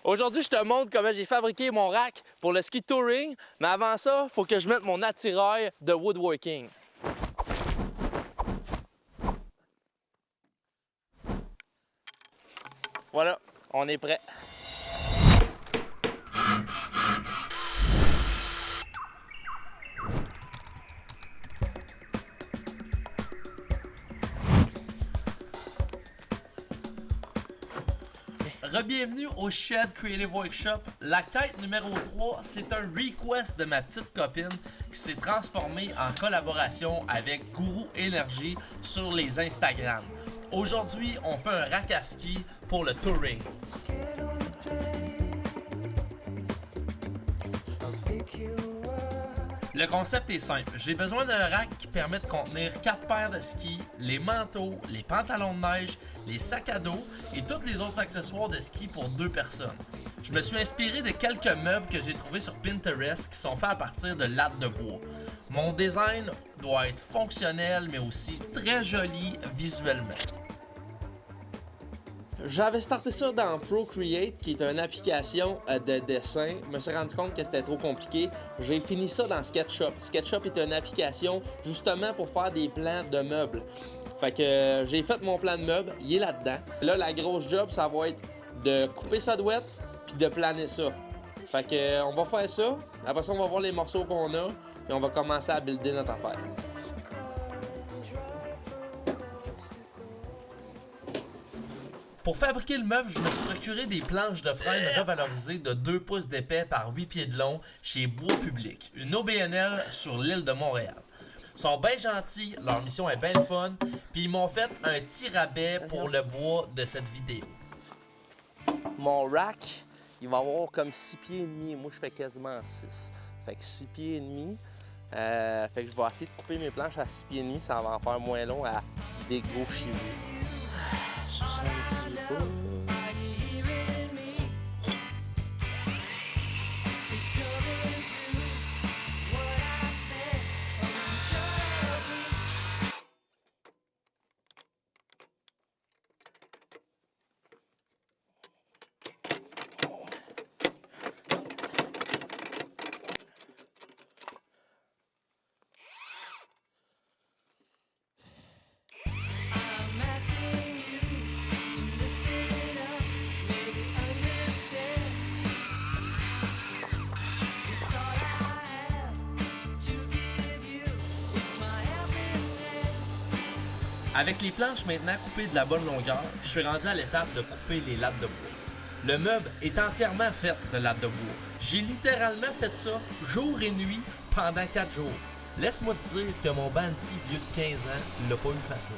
Aujourd'hui, je te montre comment j'ai fabriqué mon rack pour le ski touring, mais avant ça, il faut que je mette mon attirail de woodworking. Voilà, on est prêt. Bienvenue au Shed Creative Workshop. La quête numéro 3, c'est un request de ma petite copine qui s'est transformée en collaboration avec Guru Energy sur les Instagram. Aujourd'hui, on fait un rack à ski pour le touring. Le concept est simple. J'ai besoin d'un rack qui permet de contenir 4 paires de skis, les manteaux, les pantalons de neige, les sacs à dos et tous les autres accessoires de ski pour 2 personnes. Je me suis inspiré de quelques meubles que j'ai trouvés sur Pinterest qui sont faits à partir de lattes de bois. Mon design doit être fonctionnel mais aussi très joli visuellement. J'avais starté ça dans Procreate, qui est une application de dessin. Je me suis rendu compte que c'était trop compliqué. J'ai fini ça dans SketchUp. SketchUp est une application justement pour faire des plans de meubles. Fait que j'ai fait mon plan de meubles, il est là-dedans. Là, la grosse job, ça va être de couper ça douette puis de planer ça. Fait que on va faire ça. Après ça, on va voir les morceaux qu'on a et on va commencer à builder notre affaire. Pour fabriquer le meuble, je me suis procuré des planches de frêne revalorisées de 2 pouces d'épais par 8 pieds de long chez Bois Public, une OBNL sur l'île de Montréal. Ils sont bien gentils, leur mission est bien le fun, puis ils m'ont fait un petit rabais pour le bois de cette vidéo. Mon rack, il va avoir comme 6 pieds et demi. Moi, je fais quasiment 6. Fait que 6 pieds et demi. Fait que je vais essayer de couper mes planches à 6 pieds et demi. Ça va en faire moins long à dégauchiser. 78 pouces. Avec les planches maintenant coupées de la bonne longueur, je suis rendu à l'étape de couper les lattes de bois. Le meuble est entièrement fait de lattes de bois. J'ai littéralement fait ça jour et nuit pendant 4 jours. Laisse-moi te dire que mon bandit vieux de 15 ans l'a pas eu facile.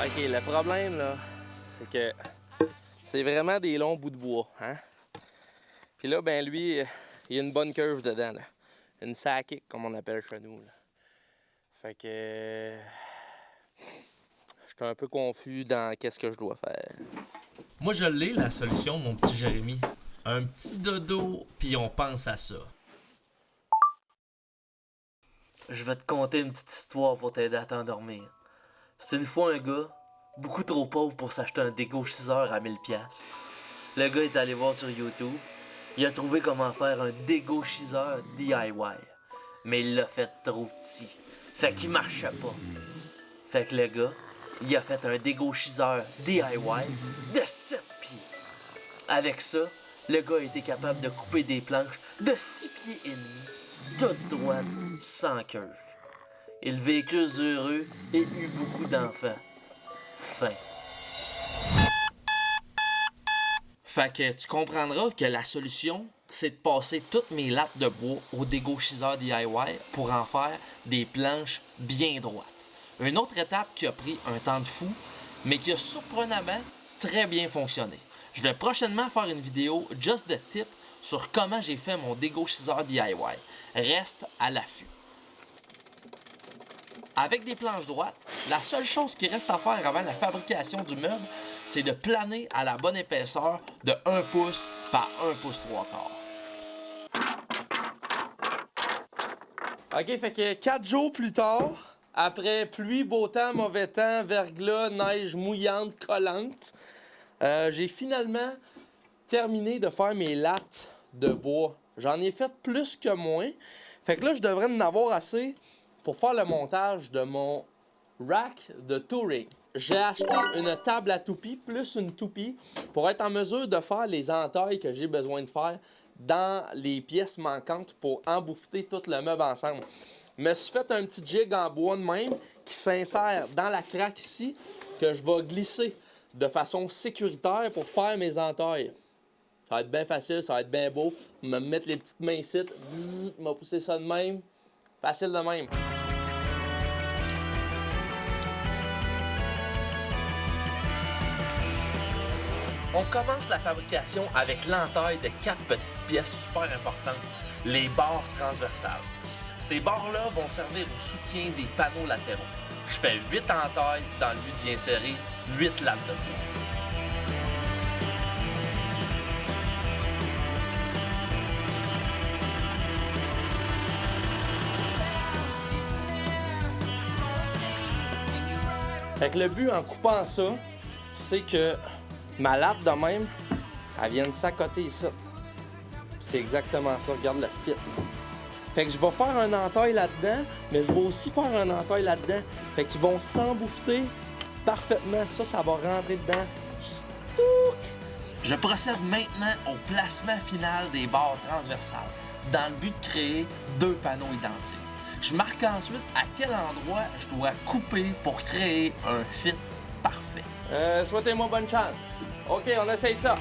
OK, le problème, là, c'est que c'est vraiment des longs bouts de bois, hein? Puis là, ben lui, il y a une bonne curve dedans, là. Une sakick, comme on appelle chez nous, là. Fait que... j'étais un peu confus dans qu'est-ce que je dois faire. Moi je l'ai la solution, mon petit Jérémy. Un petit dodo, puis on pense à ça. Je vais te conter une petite histoire pour t'aider à t'endormir. C'est une fois un gars, beaucoup trop pauvre pour s'acheter un dégauchisseur à 1000$. Le gars est allé voir sur YouTube, il a trouvé comment faire un dégauchisseur DIY. Mais il l'a fait trop petit, fait qu'il marchait pas. Fait que le gars, il a fait un dégauchisseur DIY de 7 pieds. Avec ça, le gars a été capable de couper des planches de 6 pieds et demi, toutes droites, sans curve. Ils vécurent heureux et eurent beaucoup d'enfants. Fin. Fait que tu comprendras que la solution, c'est de passer toutes mes lattes de bois au dégauchisseur DIY pour en faire des planches bien droites. Une autre étape qui a pris un temps de fou, mais qui a surprenamment très bien fonctionné. Je vais prochainement faire une vidéo just de tips sur comment j'ai fait mon dégauchisseur DIY. Reste à l'affût. Avec des planches droites, la seule chose qui reste à faire avant la fabrication du meuble, c'est de planer à la bonne épaisseur de 1 pouce par 1 pouce 3/4. OK, fait que 4 jours plus tard, après pluie, beau temps, mauvais temps, verglas, neige mouillante, collante, j'ai finalement terminé de faire mes lattes de bois. J'en ai fait plus que moins. Fait que là, je devrais en avoir assez pour faire le montage de mon rack de touring. J'ai acheté une table à toupie plus une toupie pour être en mesure de faire les entailles que j'ai besoin de faire dans les pièces manquantes pour embouffer tout le meuble ensemble. Je me suis fait un petit jig en bois de même qui s'insère dans la craque ici que je vais glisser de façon sécuritaire pour faire mes entailles. Ça va être bien facile, ça va être bien beau. Je vais me mettre les petites mains ici, je vais pousser ça de même. Facile de même. On commence la fabrication avec l'entaille de 4 petites pièces super importantes, les barres transversales. Ces barres-là vont servir au soutien des panneaux latéraux. Je fais 8 entailles dans le but d'y insérer 8 lattes de bois. Fait que le but en coupant ça, c'est que ma latte de même, elle vienne s'accoter ici. C'est exactement ça, regarde le fit. Fait que je vais faire un entaille là-dedans, mais je vais aussi faire un entaille là-dedans. Fait qu'ils vont s'embouffer parfaitement. Ça va rentrer dedans. Stouc! Je procède maintenant au placement final des barres transversales, dans le but de créer 2 panneaux identiques. Je marque ensuite à quel endroit je dois couper pour créer un fit parfait. Souhaitez-moi bonne chance. OK, on essaye ça.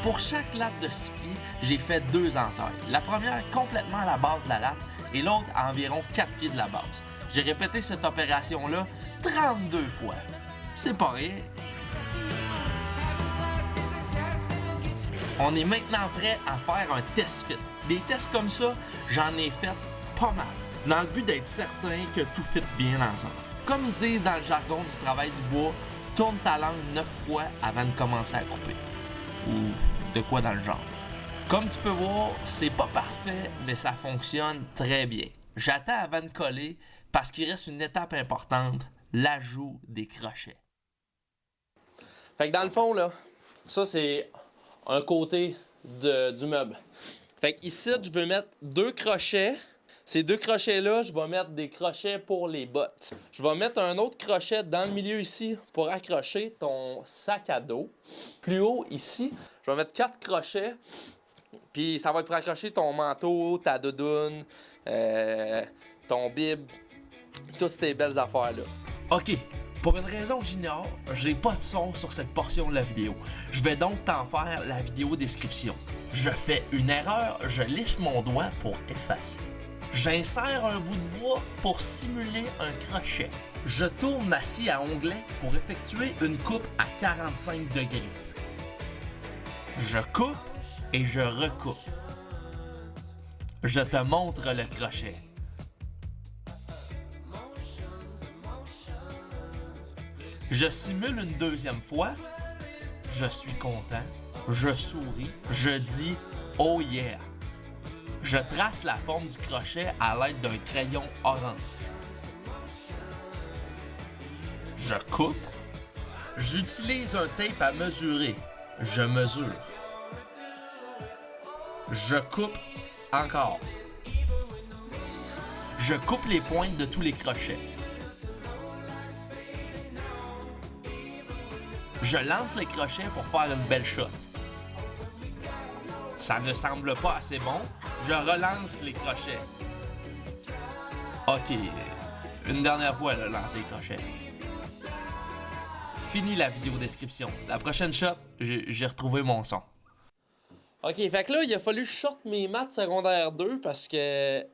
Pour chaque latte de 6 pieds, j'ai fait 2 entailles. La première complètement à la base de la latte et l'autre à environ 4 pieds de la base. J'ai répété cette opération-là 32 fois. C'est pas rien. On est maintenant prêt à faire un test fit. Des tests comme ça, j'en ai fait pas mal, dans le but d'être certain que tout fit bien ensemble. Comme ils disent dans le jargon du travail du bois, tourne ta langue 9 fois avant de commencer à couper. Ou de quoi dans le genre. Comme tu peux voir, c'est pas parfait, mais ça fonctionne très bien. J'attends avant de coller parce qu'il reste une étape importante, l'ajout des crochets. Fait que dans le fond, là, ça c'est un côté du meuble. Fait que ici, je veux mettre 2 crochets. Ces 2 crochets-là, je vais mettre des crochets pour les bottes. Je vais mettre un autre crochet dans le milieu ici pour accrocher ton sac à dos. Plus haut ici, je vais mettre 4 crochets. Puis ça va être pour accrocher ton manteau, ta doudoune, ton bib, toutes ces belles affaires-là. OK, pour une raison que j'ignore, j'ai pas de son sur cette portion de la vidéo. Je vais donc t'en faire la vidéo description. Je fais une erreur, je liche mon doigt pour effacer. J'insère un bout de bois pour simuler un crochet. Je tourne ma scie à onglet pour effectuer une coupe à 45 degrés. Je coupe et je recoupe. Je te montre le crochet. Je simule une deuxième fois. Je suis content. Je souris. Je dis « Oh yeah ». Je trace la forme du crochet à l'aide d'un crayon orange. Je coupe. J'utilise un tape à mesurer. Je mesure. Je coupe encore. Je coupe les pointes de tous les crochets. Je lance les crochets pour faire une belle shot. Ça ne semble pas assez bon. Je relance les crochets. OK. Une dernière fois, là, lancer les crochets. Fini la vidéo description. La prochaine shot, j'ai retrouvé mon son. OK, fait que là, il a fallu que je sorte mes maths secondaire 2 parce que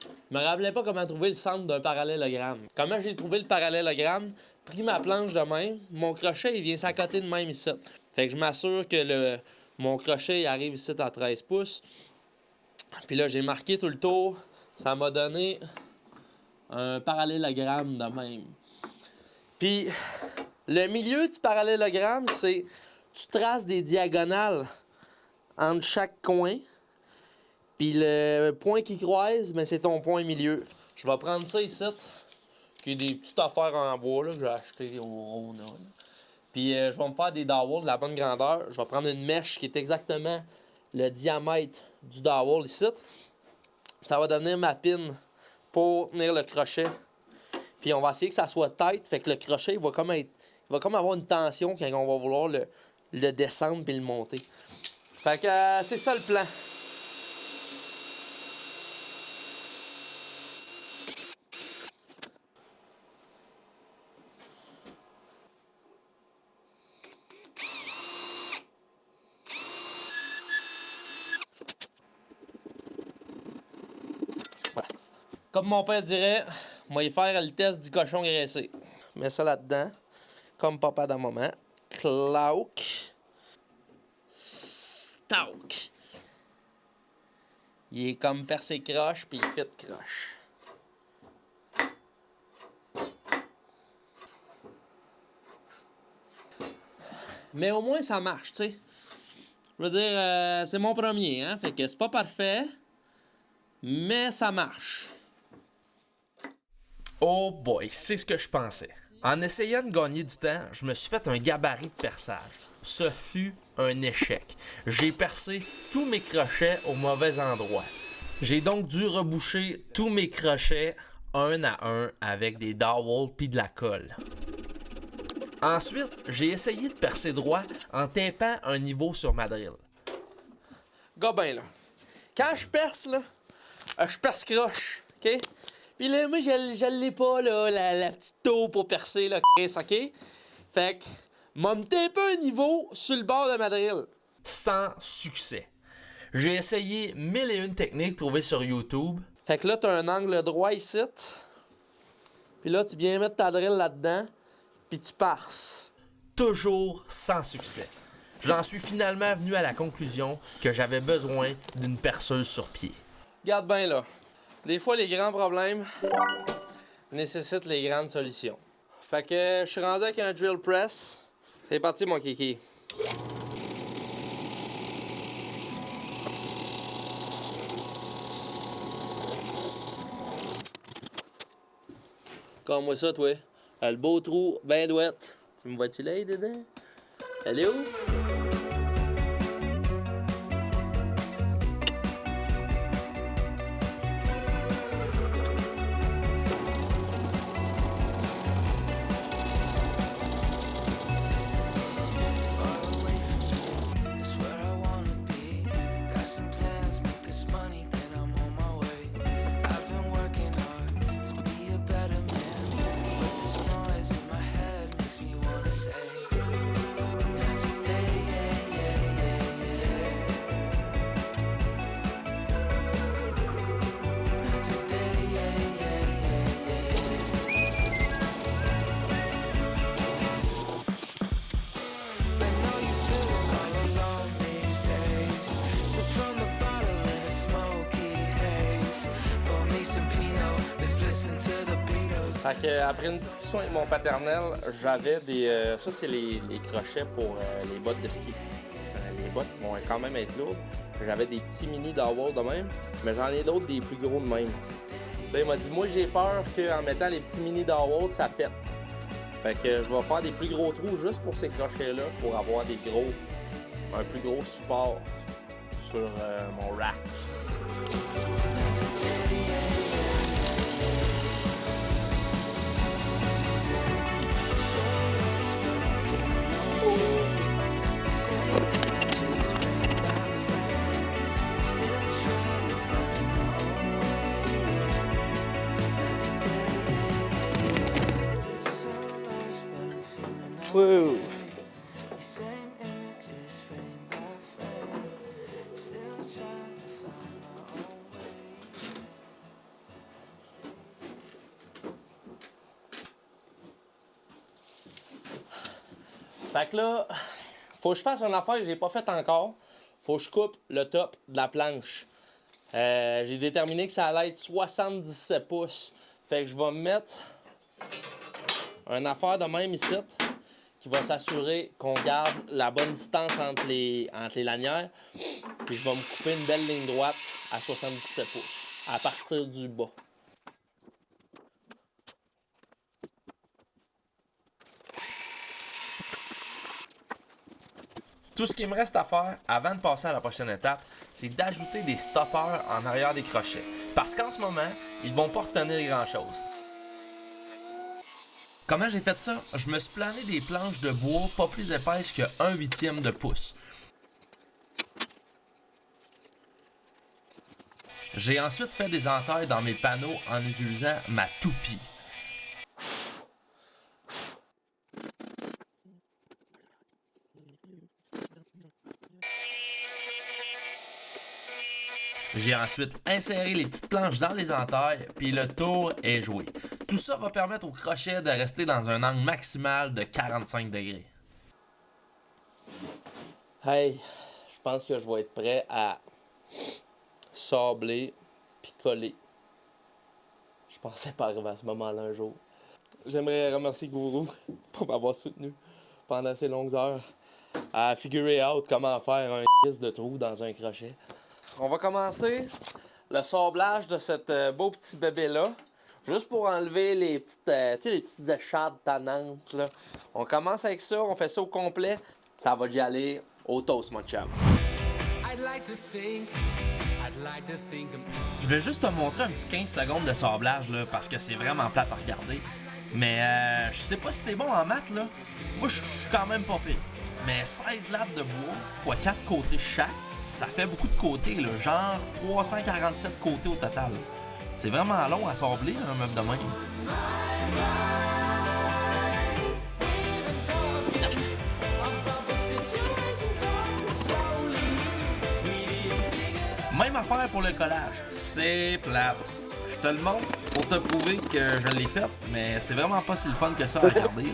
je me rappelais pas comment trouver le centre d'un parallélogramme. Comment j'ai trouvé le parallélogramme? Pris ma planche de même, mon crochet, il vient s'accoter de même ici. Fait que je m'assure que mon crochet, il arrive ici à 13 pouces. Puis là, j'ai marqué tout le tour. Ça m'a donné un parallélogramme de même. Puis, le milieu du parallélogramme, c'est... Tu traces des diagonales entre chaque coin. Puis le point qui croise, ben, c'est ton point milieu. Je vais prendre ça ici, qui est des petites affaires en bois là, que j'ai acheté au Rona. Là. Puis je vais me faire des dowels de la bonne grandeur. Je vais prendre une mèche qui est exactement le diamètre du dowel ici. Ça va devenir ma pin pour tenir le crochet. Puis on va essayer que ça soit tight, fait que le crochet il va comme avoir une tension quand on va vouloir le descendre puis le monter. Fait que c'est ça le plan. Comme mon père dirait, moi y faire le test du cochon graissé. Mets ça là-dedans, comme papa dans moment. Clauc. Stalk. Il est comme percé croche, puis il fit croche. Mais au moins, ça marche, tu sais. Je veux dire, c'est mon premier, hein. Fait que c'est pas parfait, mais ça marche. Oh boy, c'est ce que je pensais. En essayant de gagner du temps, je me suis fait un gabarit de perçage. Ce fut un échec. J'ai percé tous mes crochets au mauvais endroit. J'ai donc dû reboucher tous mes crochets un à un avec des dowels puis de la colle. Ensuite, j'ai essayé de percer droit en tapant un niveau sur ma drill. Gars ben là, quand je perce là, je perce croche, ok? Puis là, moi, je l'ai pas, là, la petite taux pour percer, là, ok? Fait que, m'a me tapé un niveau sur le bord de ma drill. Sans succès. J'ai essayé 1001 techniques trouvées sur YouTube. Fait que là, t'as un angle droit ici. Puis là, tu viens mettre ta drill là-dedans, puis tu perces. Toujours sans succès. J'en suis finalement venu à la conclusion que j'avais besoin d'une perceuse sur pied. Regarde bien là. Des fois, les grands problèmes nécessitent les grandes solutions. Fait que je suis rendu avec un drill press. C'est parti, mon kiki. Comme moi ça, toi. Le beau trou, ben douette. Tu me vois-tu là, dedans? Elle est où? Fait que, après une discussion avec mon paternel, j'avais des... ça, c'est les crochets pour les bottes de ski. Les bottes, ils vont quand même être lourdes. J'avais des petits mini dowels de même, mais j'en ai d'autres des plus gros de même. Là, il m'a dit, moi, j'ai peur qu'en mettant les petits mini dowels, ça pète. Fait que je vais faire des plus gros trous juste pour ces crochets-là, pour avoir un plus gros support sur mon rack. Wouh! Fait que là, faut que je fasse une affaire que j'ai pas faite encore. Faut que je coupe le top de la planche. J'ai déterminé que ça allait être 77 pouces. Fait que je vais me mettre une affaire de même ici qui va s'assurer qu'on garde la bonne distance entre les lanières. Puis je vais me couper une belle ligne droite à 77 pouces à partir du bas. Tout ce qu'il me reste à faire avant de passer à la prochaine étape, c'est d'ajouter des stoppers en arrière des crochets. Parce qu'en ce moment, ils ne vont pas retenir grand-chose. Comment j'ai fait ça? Je me suis plané des planches de bois pas plus épaisses que 1/8 de pouce. J'ai ensuite fait des entailles dans mes panneaux en utilisant ma toupie. J'ai ensuite inséré les petites planches dans les entailles, puis le tour est joué. Tout ça va permettre au crochet de rester dans un angle maximal de 45 degrés. Hey, je pense que je vais être prêt à sabler puis coller. Je pensais pas arriver à ce moment-là un jour. J'aimerais remercier Gourou pour m'avoir soutenu pendant ces longues heures à figurer out comment faire un de trou dans un crochet. On va commencer le sablage de cette beau petit bébé-là. Juste pour enlever les petites, les petites échardes tannantes, là. On commence avec ça, on fait ça au complet. Ça va y aller au toast, mon chum. Je vais juste te montrer un petit 15 secondes de sablage là, parce que c'est vraiment plate à regarder. Mais je sais pas si t'es bon en maths là. Moi je suis quand même pas pire. Mais 16 lattes de bois fois 4 côtés chaque, ça fait beaucoup de côtés là, genre 347 côtés au total. C'est vraiment long à sabler un meuble de même. Même affaire pour le collage, c'est plate. Je te le montre pour te prouver que je l'ai fait, mais c'est vraiment pas si le fun que ça à regarder.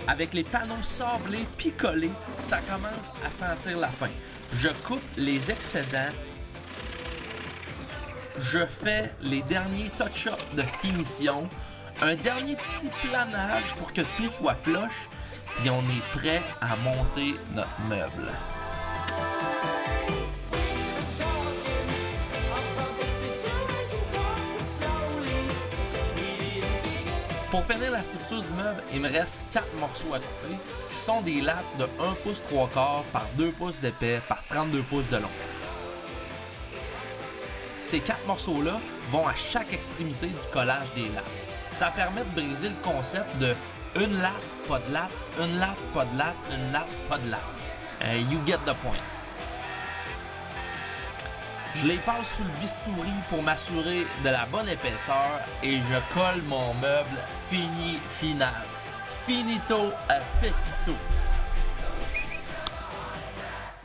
Avec les panneaux sablés puis collés, ça commence à sentir la fin. Je coupe les excédents. Je fais les derniers touch-ups de finition, un dernier petit planage pour que tout soit flush, puis on est prêt à monter notre meuble. Pour finir la structure du meuble, il me reste 4 morceaux à couper, qui sont des lattes de 1 pouce 3/4 par 2 pouces d'épais par 32 pouces de long. Ces 4 morceaux-là vont à chaque extrémité du collage des lattes. Ça permet de briser le concept de une latte, pas de latte, une latte, pas de latte, une latte, pas de latte. You get the point. Je les passe sous le bistouri pour m'assurer de la bonne épaisseur et je colle mon meuble final. Finito a pepito.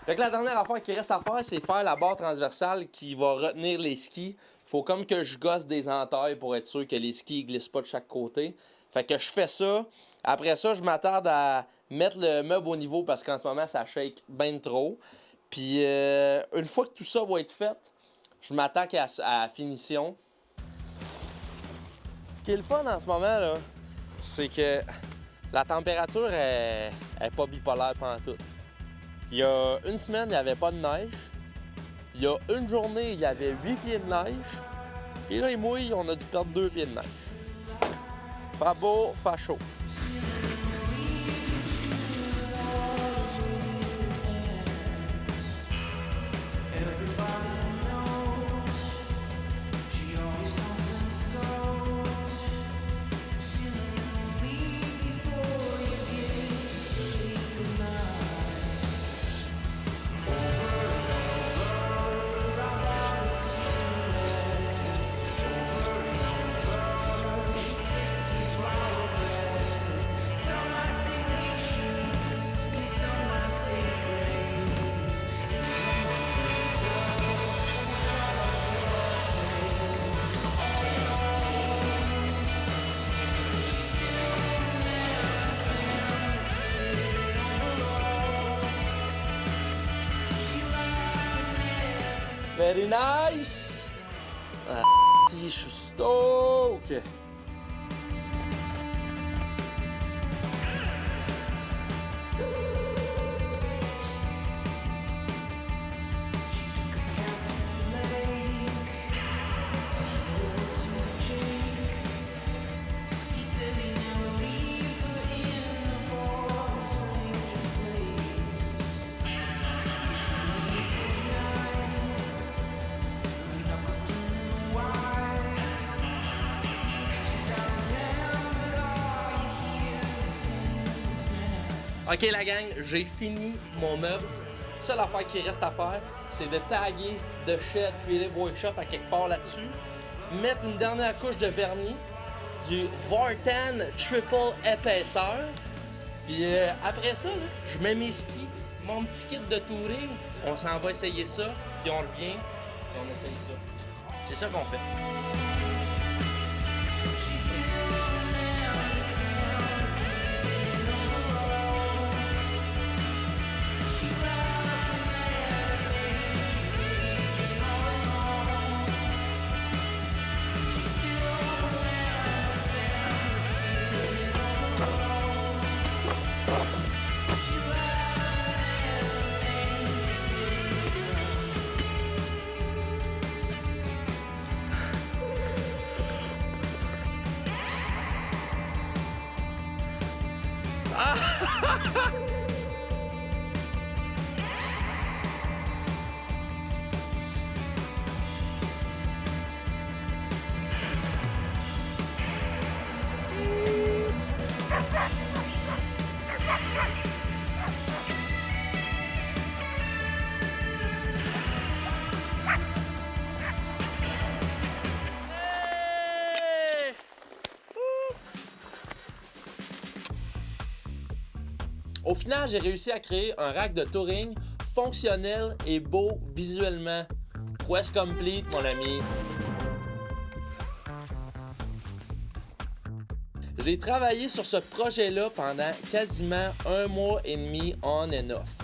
Fait que la dernière affaire qui reste à faire, c'est faire la barre transversale qui va retenir les skis. Faut comme que je gosse des entailles pour être sûr que les skis ne glissent pas de chaque côté. Fait que je fais ça. Après ça, je m'attarde à mettre le meuble au niveau parce qu'en ce moment, ça shake bien trop. Puis une fois que tout ça va être fait, je m'attaque à la finition. Ce qui est le fun en ce moment, là, c'est que la température est pas bipolaire pantoute. Il y a une semaine, il n'y avait pas de neige. Il y a une journée, il y avait 8 pieds de neige. Et là, il mouille, on a dû perdre 2 pieds de neige. Fait beau, fait chaud. Very nice! Ah, je suis stoked! Ok la gang, j'ai fini mon meuble. Seule affaire qui reste à faire, c'est de taguer The Shed Creative Workshop à quelque part là-dessus, mettre une dernière couche de vernis, du Vartan Triple épaisseur, puis après ça, là, je mets mes skis, mon petit kit de touring, on s'en va essayer ça, puis on revient, puis on essaye ça. C'est ça qu'on fait. Au final, j'ai réussi à créer un rack de touring fonctionnel et beau visuellement. Quest complete, mon ami. J'ai travaillé sur ce projet-là pendant quasiment 1 mois et demi on and off.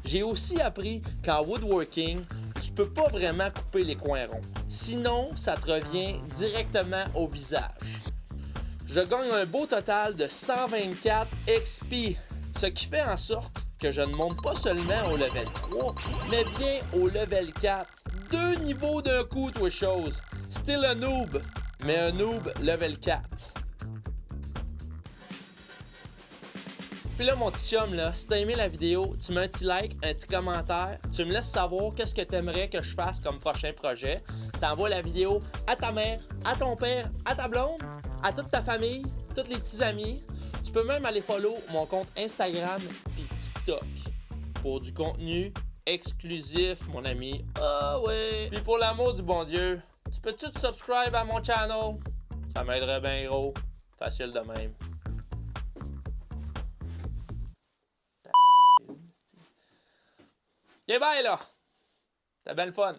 J'ai aussi appris qu'en woodworking, tu peux pas vraiment couper les coins ronds. Sinon, ça te revient directement au visage. Je gagne un beau total de 124 XP, ce qui fait en sorte que je ne monte pas seulement au level 3, mais bien au level 4. 2 niveaux d'un coup, toi chose. Still un noob, mais un noob level 4. Puis là, mon petit chum, là, si t'as aimé la vidéo, tu mets un petit like, un petit commentaire, tu me laisses savoir qu'est-ce que t'aimerais que je fasse comme prochain projet. T'envoies la vidéo à ta mère, à ton père, à ta blonde, à toute ta famille, tous les petits amis. Tu peux même aller follow mon compte Instagram puis TikTok pour du contenu exclusif, mon ami. Ah ouais! Puis pour l'amour du bon Dieu, tu peux-tu te subscribe à mon channel? Ça m'aiderait bien gros. Facile de même. Ok, bye là! C'était bien le fun.